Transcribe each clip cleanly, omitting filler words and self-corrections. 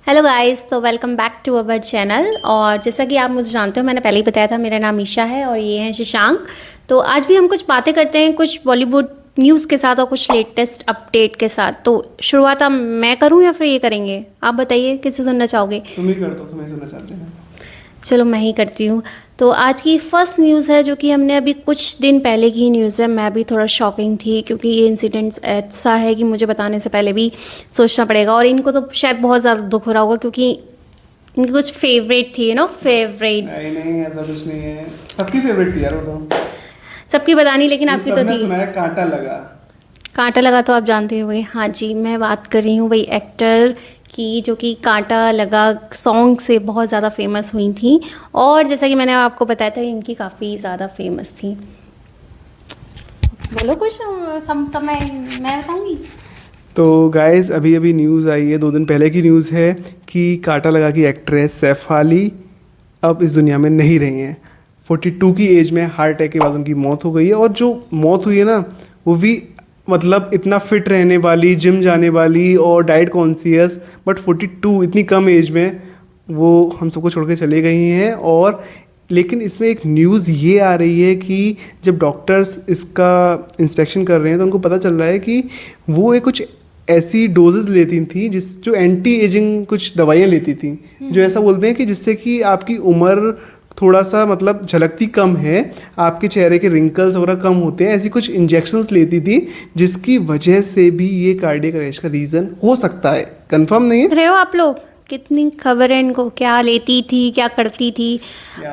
Hello guys, तो welcome back to our channel. और जैसा कि आप मुझे जानते हो, मैंने पहले ही बताया था, मेरा नाम ईशा है और ये है शशांक। तो आज भी हम कुछ बातें करते हैं कुछ बॉलीवुड न्यूज़ के साथ और कुछ लेटेस्ट अपडेट के साथ। तो शुरुआत अब मैं करूं या फिर ये करेंगे? आप बताइए किससे सुनना चाहोगे? तुम ही कर दो, तुम्हें सुनना चाहते हैं। चलो मैं ही करती हूँ। तो आज की फर्स्ट न्यूज़ है जो कि हमने अभी कुछ दिन पहले की न्यूज़ है। मैं भी थोड़ा शॉकिंग थी क्योंकि ये इंसिडेंट्स ऐसा है कि मुझे बताने से पहले भी सोचना पड़ेगा। और इनको तो शायद बहुत ज़्यादा दुख हो रहा होगा क्योंकि इनकी कुछ फेवरेट थी, फेवरेट। नहीं नहीं, ऐसा कुछ नहीं है। सबकी फेवरेट थी यार वो तो। सबकी बतानी, लेकिन आपकी तो सबने थी। सुना है कांटा लगा। कांटा लगा तो आप जानते हो वही। हाँ जी, मैं बात कर रही हूँ वही एक्टर की जो कि कांटा लगा सॉन्ग से बहुत ज़्यादा फेमस हुई थी। और जैसा कि मैंने आपको बताया था, इनकी काफ़ी ज़्यादा फेमस थी। बोलो कुछ, समय मैं बताऊँगी। तो गाइस, अभी अभी न्यूज़ आई है, 2 दिन पहले की न्यूज़ है कि कांटा लगा की एक्ट्रेस सैफ अली अब इस दुनिया में नहीं रही हैं। 42 की एज में हार्ट अटैक के बाद उनकी मौत हो गई है। और जो मौत हुई है ना, वो भी मतलब इतना फिट रहने वाली, जिम जाने वाली और डाइट कॉन्शियस, बट 42 इतनी कम एज में वो हम सबको छोड़ के चली गई हैं। और लेकिन इसमें एक न्यूज़ ये आ रही है कि जब डॉक्टर्स इसका इंस्पेक्शन कर रहे हैं तो उनको पता चल रहा है कि वो एक कुछ ऐसी डोजेस लेती थी जो एंटी एजिंग कुछ दवाइयाँ लेती थी, जो ऐसा बोलते हैं कि जिससे कि आपकी उम्र थोड़ा सा मतलब झलकती कम है, आपके चेहरे के रिंकल्स वगैरह कम होते हैं। ऐसी कुछ इंजेक्शंस लेती थी जिसकी वजह से भी ये कार्डियक अरेस्ट का रीज़न हो सकता है। कंफर्म नहीं है। रहे हो आप लोग, कितनी खबर है इनको, क्या लेती थी, क्या करती थी।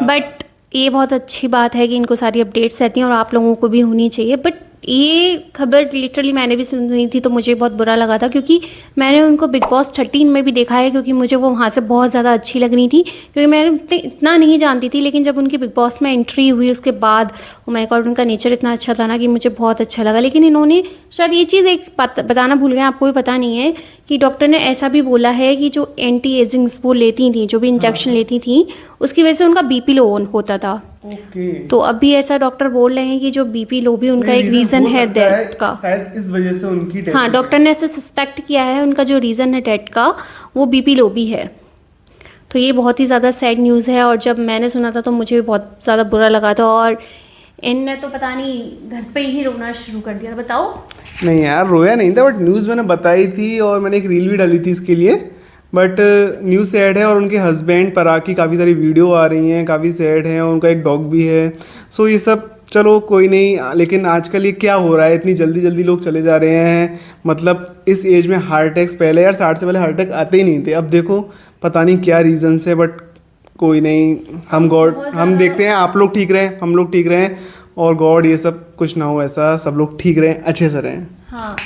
बट ये बहुत अच्छी बात है कि इनको सारी अपडेट्स रहती हैं और आप लोगों को भी होनी चाहिए। बट ये खबर लिटरली मैंने भी सुनी थी तो मुझे बहुत बुरा लगा था क्योंकि मैंने उनको बिग बॉस 13 में भी देखा है, क्योंकि मुझे वो वहाँ से बहुत ज़्यादा अच्छी लग रही थी क्योंकि मैं इतना नहीं जानती थी। लेकिन जब उनकी बिग बॉस में एंट्री हुई उसके बाद, ओ माय गॉड, उनका नेचर इतना अच्छा था ना कि मुझे बहुत अच्छा लगा। लेकिन इन्होंने शायद ये चीज़ एक बताना भूल गए, आपको भी पता नहीं है कि डॉक्टर ने ऐसा भी बोला है कि जो एंटी एजिंग्स वो लेती थी, जो भी इंजेक्शन लेती थी, उसकी वजह से उनका बीपी लो होता था। तो अभी ऐसा डॉक्टर बोल रहे हैं कि जो बीपी लो भी उनका एक रीज़न है डेथ का। शायद इस वजह से उनकी डेथ। हाँ, डॉक्टर ने ऐसे सस्पेक्ट किया है, उनका जो रीज़न है डेथ का वो बीपी लो भी है। तो ये बहुत ही ज़्यादा सैड न्यूज़ है। और जब मैंने सुना था तो मुझे भी बहुत ज़्यादा बुरा लगा था। और इनने तो पता नहीं घर पे ही रोना शुरू कर दिया। बताओ। नहीं यार, रोया नहीं था, बट न्यूज़ मैंने बताई थी और मैंने एक रील भी डाली थी इसके लिए। बट न्यूज़ सैड है। और उनके हस्बैंड परा की काफ़ी सारी वीडियो आ रही हैं, काफ़ी सैड हैं, और उनका एक डॉग भी है। सो ये सब चलो कोई नहीं। लेकिन आजकल ये क्या हो रहा है, इतनी जल्दी जल्दी लोग चले जा रहे हैं। मतलब इस एज में हार्ट अटैक्स, पहले यार 60 से पहले हार्ट अटैक आते ही नहीं थे। अब देखो पता नहीं क्या रीज़न्स है, बट कोई नहीं। हम देखते हैं आप लोग ठीक रहें, हम लोग ठीक रहें, और गॉड ये सब कुछ ना हो, ऐसा सब लोग ठीक रहें, अच्छे से रहें। हाँ,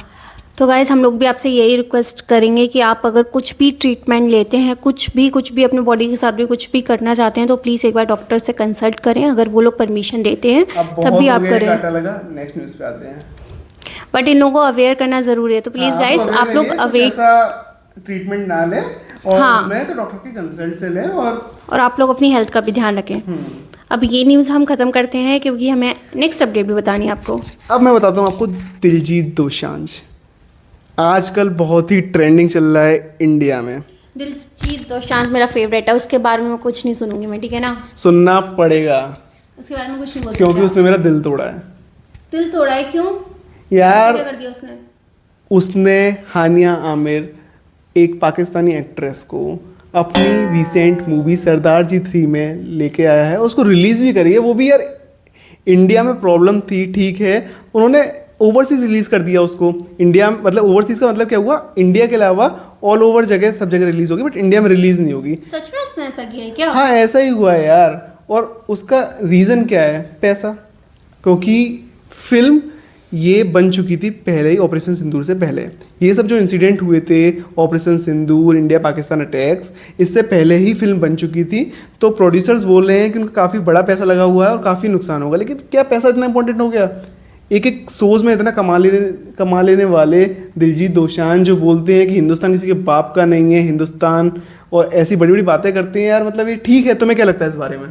तो गाइज हम लोग भी आपसे यही रिक्वेस्ट करेंगे कि आप अगर कुछ भी ट्रीटमेंट लेते हैं, कुछ भी अपने बॉडी के साथ भी कुछ भी करना चाहते हैं, तो प्लीज़ एक बार डॉक्टर से कंसल्ट करें। अगर वो लोग परमिशन देते हैं तब भी आप करें। नेक्स्ट न्यूज़ पे आते हैं। बट इन लोगों को अवेयर करना ज़रूरी है। तो प्लीज़ गाइज आप लोग अवेयर, ट्रीटमेंट ना लें, और हाँ, मैं तो डॉक्टर की कंसल्ट से लें। और आप लोग अपनी हेल्थ का भी ध्यान रखें। अब ये न्यूज़ हम ख़त्म करते हैं क्योंकि हमें नेक्स्ट अपडेट भी बतानी है आपको। अब मैं बताता हूँ आपको, दिलजीत दोसांझ आजकल बहुत ही ट्रेंडिंग चल रहा है इंडिया में। दिलजीत दोसांझ मेरा फेवरेट है, उसके बारे में कुछ नहीं सुनूंगी मैं, ठीक है ना? सुनना पड़ेगा, उसके बारे में कुछ नहीं बोल क्योंकि उसने मेरा दिल तोड़ा है। दिल तोड़ा है? क्यों यार? क्या कर दिया उसने? उसने हानिया आमिर, एक पाकिस्तानी एक्ट्रेस को, अपनी रिसेंट मूवी सरदार जी 3 में लेके आया है। उसको रिलीज़ भी करी है, वो भी यार इंडिया में प्रॉब्लम थी, ठीक है, उन्होंने ओवरसीज रिलीज़ कर दिया उसको। इंडिया मतलब ओवरसीज का मतलब क्या हुआ, इंडिया के अलावा ऑल ओवर जगह सब जगह रिलीज़ होगी, बट इंडिया में रिलीज़ नहीं होगी। सच में उसने ऐसा किया है क्या? हाँ, ऐसा ही हुआ है यार। और उसका रीज़न क्या है? पैसा। क्योंकि फिल्म ये बन चुकी थी पहले ही, ऑपरेशन सिंदूर से पहले। ये सब जो इंसिडेंट हुए थे, ऑपरेशन सिंदूर, इंडिया पाकिस्तान अटैक्स, इससे पहले ही फिल्म बन चुकी थी। तो प्रोड्यूसर्स बोल रहे हैं कि उनका काफ़ी बड़ा पैसा लगा हुआ है और काफ़ी नुकसान होगा। लेकिन क्या पैसा इतना इंपॉर्टेंट हो गया? एक एक शोज़ में इतना कमा लेने वाले दिलजीत दोसांझ जो बोलते हैं कि हिंदुस्तान किसी के बाप का नहीं है, हिंदुस्तान, और ऐसी बड़ी बड़ी बातें करते हैं यार। मतलब ये ठीक है? तुम्हें क्या लगता है इस बारे में?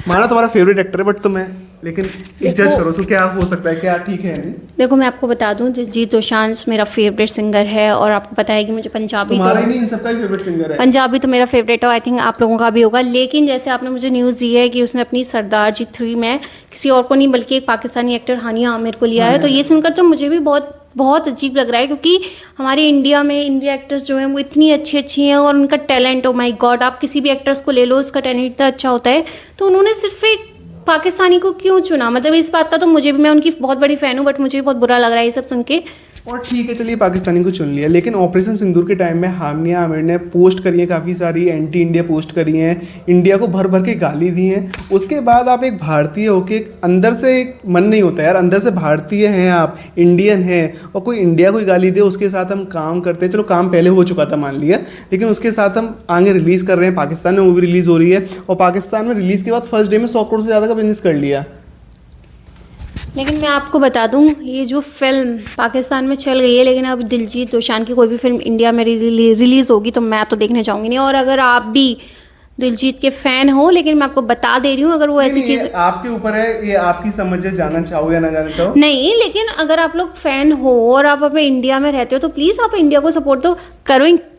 माना तुम्हारा फेवरेट एक्टर है, बट तुम्हें लेकिन एक जज करो उसको, क्या हो सकता है, क्या ठीक है नहीं? देखो मैं आपको बता दूं, दिलजीत दोसांझ मेरा फेवरेट सिंगर है और आपको पता है कि मुझे पंजाबी तुम्हारा ही नहीं, इन सबका फेवरेट सिंगर है। पंजाबी तो मेरा फेवरेट है, आई थिंक आप लोगों का भी होगा। लेकिन जैसे आपने मुझे न्यूज़ दी है कि उसने अपनी सरदार जी 3 में किसी और को नहीं बल्कि एक पाकिस्तानी एक्टर हानिया आमिर को लिया है, तो ये सुनकर तो मुझे भी बहुत बहुत अजीब लग रहा है, क्योंकि हमारे इंडिया में इंडिया एक्टर्स जो हैं वो इतनी अच्छी अच्छी हैं और उनका टैलेंट, ओ माय गॉड, आप किसी भी एक्टर्स को ले लो उसका टैलेंट इतना अच्छा होता है, तो उन्होंने सिर्फ एक पाकिस्तानी को क्यों चुना? मतलब इस बात का तो मुझे भी, मैं उनकी बहुत बड़ी फ़ैन हूँ, बट मुझे भी बहुत बुरा लग रहा है ये सब सुन के। और ठीक है चलिए पाकिस्तानी को चुन लिया, लेकिन ऑपरेशन सिंदूर के टाइम में हानिया आमिर ने पोस्ट करी है काफ़ी सारी एंटी इंडिया पोस्ट करी हैं, इंडिया को भर भर के गाली दी हैं। उसके बाद आप एक भारतीय होके अंदर से एक मन नहीं होता यार, अंदर से भारतीय हैं आप, इंडियन हैं, और कोई इंडिया को गाली दे उसके साथ हम काम करते हैं। चलो काम पहले हो चुका था मान लिया, लेकिन उसके साथ हम आगे रिलीज़ कर रहे हैं। पाकिस्तान में मूवी रिलीज़ हो रही है और पाकिस्तान में रिलीज़ के बाद फर्स्ट डे में 100 करोड़ से ज़्यादा का बिजनेस कर लिया। लेकिन मैं आपको बता दूं, ये जो फिल्म पाकिस्तान में चल गई है, लेकिन अब दिलजीत दोसांझ की कोई भी फिल्म इंडिया में रिलीज़ होगी तो मैं तो देखने जाऊंगी नहीं। और अगर आप भी दिलजीत के फ़ैन हो, लेकिन मैं आपको बता दे रही हूँ, अगर वो ऐसी चीज़ आपके ऊपर है, ये आपकी समझ है, जाना चाहो या ना जाना चाहो। नहीं, लेकिन अगर आप लोग फ़ैन हो और आप अपने इंडिया में रहते हो तो प्लीज़ आप इंडिया को सपोर्ट तो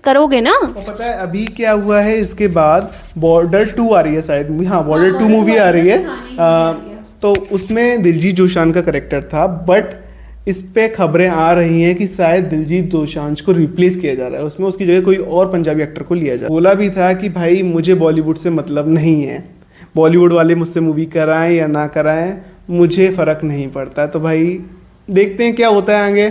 करोगे ना। और पता है अभी क्या हुआ है, इसके बाद बॉर्डर 2 आ रही है शायद, हाँ बॉर्डर 2 मूवी आ रही है, तो उसमें दिलजीत दोसांझ का कैरेक्टर था, बट इस पे खबरें आ रही हैं कि शायद दिलजीत दोसांझ को रिप्लेस किया जा रहा है, उसमें उसकी जगह कोई और पंजाबी एक्टर को लिया जा। बोला भी था कि भाई मुझे बॉलीवुड से मतलब नहीं है, बॉलीवुड वाले मुझसे मूवी कराएं या ना कराएं मुझे फ़र्क नहीं पड़ता। तो भाई देखते हैं क्या होता है आगे,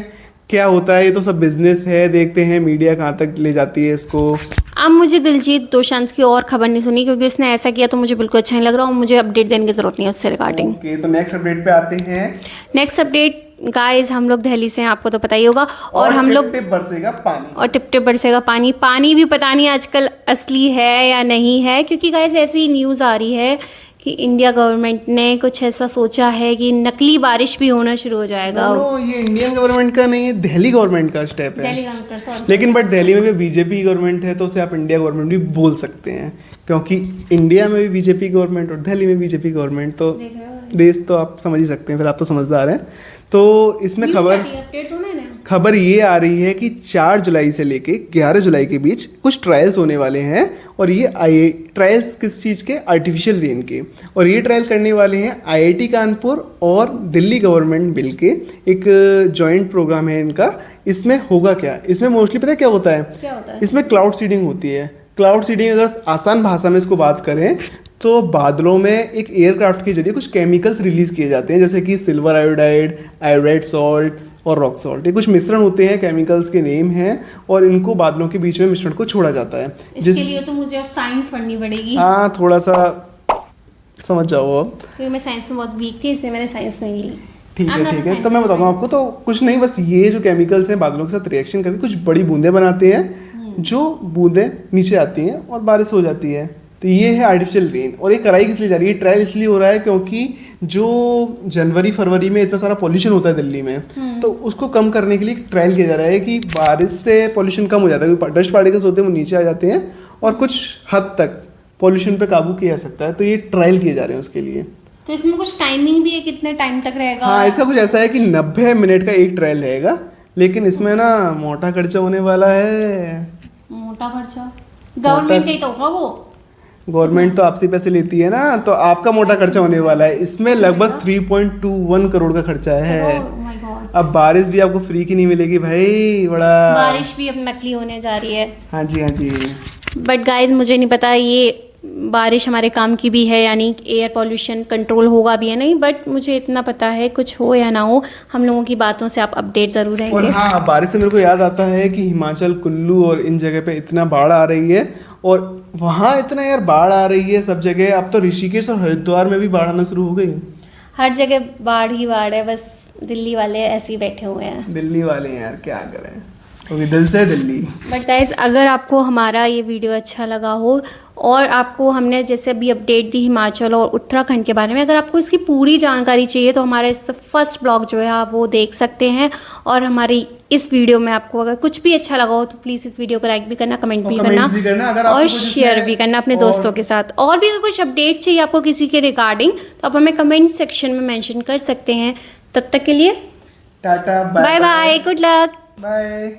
क्या होता है, ये तो सब बिजनेस है, देखते हैं मीडिया कहाँ तक ले जाती है इसको। अब मुझे दिलजीत दोसांझ की और खबर नहीं सुनी, क्योंकि उसने ऐसा किया तो मुझे बिल्कुल अच्छा नहीं लग रहा और मुझे अपडेट देने की ज़रूरत नहीं है उससे रिगार्डिंग। ओके, तो नेक्स्ट अपडेट पे आते हैं। नेक्स्ट अपडेट गाइस, हम लोग दिल्ली से हैं, आपको तो पता ही होगा, और हम लोग टिप बरसेगा पानी, और टिप टिप बरसेगा पानी। पानी भी पता नहीं आजकल असली है या नहीं है, क्योंकि गाइस ऐसी न्यूज़ आ रही है कि इंडिया गवर्नमेंट ने कुछ ऐसा सोचा है कि नकली बारिश भी होना शुरू हो जाएगा। नो, ये इंडियन गवर्नमेंट का नहीं है, दिल्ली गवर्नमेंट का स्टेप है। दिल्ली गवर्नमेंट, लेकिन बट दिल्ली में भी बीजेपी गवर्नमेंट है, तो उसे आप इंडिया गवर्नमेंट भी बोल सकते हैं, क्योंकि इंडिया में भी बीजेपी गवर्नमेंट और दिल्ली में बीजेपी गवर्नमेंट, तो देश तो आप समझ ही सकते हैं, फिर आप तो समझदार हैं। तो इसमें खबर ये आ रही है कि 4 जुलाई से लेके 11 जुलाई के बीच कुछ ट्रायल्स होने वाले हैं, और ये ट्रायल्स किस चीज़ के? आर्टिफिशियल रेन के। और ये ट्रायल करने वाले हैं IIT कानपुर और दिल्ली गवर्नमेंट मिल के, एक जॉइंट प्रोग्राम है इनका। इसमें होगा क्या, इसमें मोस्टली पता है क्या होता है? इसमें क्लाउड सीडिंग होती है। क्लाउड सीडिंग अगर आसान भाषा में इसको बात करें तो बादलों में एक एयरक्राफ्ट के जरिए कुछ केमिकल्स रिलीज किए जाते हैं, जैसे कि सिल्वर आयोडाइड, आयोडाइड सॉल्ट और रॉक सॉल्ट। ये कुछ मिश्रण होते हैं, केमिकल्स के नेम हैं, और इनको बादलों के बीच में मिश्रण को छोड़ा जाता है। इसके लिए तो मुझे अब साइंस पढ़नी पड़ेगी। हाँ, थोड़ा सा समझ जाओ अब, क्योंकि मैं साइंस में बहुत वीक थी, इसलिए मैंने साइंस नहीं ली। ठीक है। तो मैं बताता हूँ आपको, तो कुछ नहीं, बस ये जो केमिकल्स हैं बादलों के साथ रिएक्शन करके कुछ बड़ी बूंदें बनाते हैं, जो बूंदें नीचे आती हैं और बारिश हो जाती है। तो ये है आर्टिफिशियल रेन। और ये कराई किस लिए जा रही है? ट्रायल इसलिए हो रहा है क्योंकि जो जनवरी फरवरी में इतना सारा पॉल्यूशन होता है दिल्ली में, तो उसको कम करने के लिए ट्रायल किया जा रहा है कि बारिश से पॉल्यूशन कम हो जाता है, डस्ट पार्टिकल्स होते हैं वो नीचे आ जाते हैं और कुछ हद तक पॉल्यूशन पे काबू किया जा सकता है। तो ये ट्रायल किए जा रहे हैं उसके लिए। तो इसमें कुछ टाइमिंग भी है, कितने टाइम तक रहेगा? हाँ, इसका कुछ ऐसा है कि 90 मिनट का एक ट्रायल रहेगा, लेकिन इसमें ना मोटा खर्चा होने वाला है। मोटा खर्चा गवर्नमेंट का ही तो होगा वो। गवर्नमेंट तो आपसे पैसे लेती है ना, तो आपका मोटा खर्चा होने वाला है। इसमें लगभग 3.21 करोड़ का खर्चा है। अब बारिश भी आपको फ्री की नहीं मिलेगी भाई, बड़ा बारिश भी अब नकली होने जा रही है। हाँ जी, हाँ जी। बट गाइज मुझे नहीं पता ये बारिश हमारे काम की भी है, यानी एयर पॉल्यूशन कंट्रोल होगा भी है नहीं, बट मुझे इतना पता है कुछ हो या ना हो, हम लोगों की बातों से आप अपडेट ज़रूर रहेंगे। और हाँ, बारिश से मेरे को याद आता है कि हिमाचल कुल्लू और इन जगह पे इतना बाढ़ आ रही है, और वहाँ इतना यार बाढ़ आ रही है सब जगह। अब तो ऋषिकेश और हरिद्वार में भी बाढ़ आना शुरू हो गई। हर जगह बाढ़ ही बाढ़ है, बस दिल्ली वाले ऐसे ही बैठे हुए हैं। दिल्ली वाले यार क्या करें, क्योंकि दिल से दिल्ली। बट गाइज अगर आपको हमारा ये वीडियो अच्छा लगा हो और आपको हमने जैसे अभी अपडेट दी हिमाचल और उत्तराखंड के बारे में, अगर आपको इसकी पूरी जानकारी चाहिए तो हमारा इस फर्स्ट ब्लॉग जो है आप वो देख सकते हैं। और हमारी इस वीडियो में आपको अगर कुछ भी अच्छा लगा हो तो प्लीज़ इस वीडियो को लाइक भी करना, कमेंट भी करना अगर और शेयर भी करना अपने दोस्तों के साथ। और भी अगर कुछ अपडेट चाहिए आपको किसी के रिगार्डिंग तो आप हमें कमेंट सेक्शन में मेंशन कर सकते हैं। तब तक के लिए tata, bye bye, good luck, bye.